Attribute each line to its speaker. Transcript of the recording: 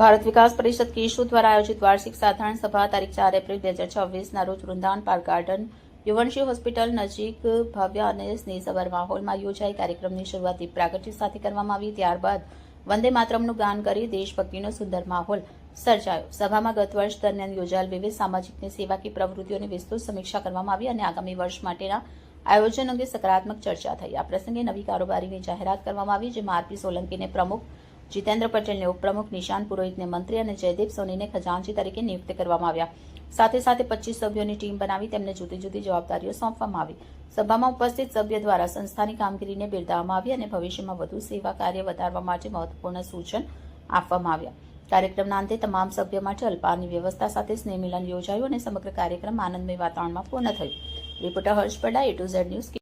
Speaker 1: ભારત વિકાસ પરિષદ કેશુ દ્વારા આયોજિત વાર્ષિક સાધારણ સભા તારીખ 4 એપ્રિલ 2026ના રોજ વૃંદાવન પાર્ક ગાર્ડન યુવનશ્રી હોસ્પિટલ નજીક ભવ્ય અને સ્નેહસભર માહોલમાં યોજાઈ. કાર્યક્રમની શરૂઆત દીપ પ્રાગટ્ય સાથે કરવામાં આવી. ત્યારબાદ વંદે માતરમનું ગાન કરી દેશભક્તિનો સુંદર માહોલ સર્જાયો. સભામાં ગત વર્ષ દરમિયાન યોજાયેલ વિવિધ સામાજિક અને સેવાકીય પ્રવૃત્તિઓની વિસ્તૃત સમીક્ષા કરવામાં આવી અને આગામી વર્ષ માટેના આયોજન અંગે સકારાત્મક ચર્ચા થઈ. આ પ્રસંગે નવી કારોબારીની જાહેરાત કરવામાં આવી, જેમાં આરપી સોલંકીને પ્રમુખ, જીતેન્દ્ર પટેલને ઉપપ્રમુખ, નિશાન પુરોહિતને મંત્રી અને જયદીપ સોનીને ખજાનચી તરીકે નિયુક્ત કરવામાં આવ્યા. સાથે સાથે 25 સભ્યોની ટીમ બનાવી તેમને જુદી જુદી જવાબદારીઓ સોંપવામાં આવી. સભામાં ઉપસ્થિત સભ્ય દ્વારા સંસ્થાની કામગીરીને બિરદાવવામાં આવી અને ભવિષ્યમાં વધુ સેવા કાર્ય વધારવા માટે મહત્વપૂર્ણ સૂચન આપવામાં આવ્યા. કાર્યક્રમના અંતે તમામ સભ્યો માટે અલ્પાહારની વ્યવસ્થા સાથે સ્નેહ મિલન યોજાયું અને સમગ્ર કાર્યક્રમ આનંદમય વાતાવરણમાં પૂર્ણ થયું. રિપોર્ટર હર્ષ પડા, A to Z ન્યૂઝ.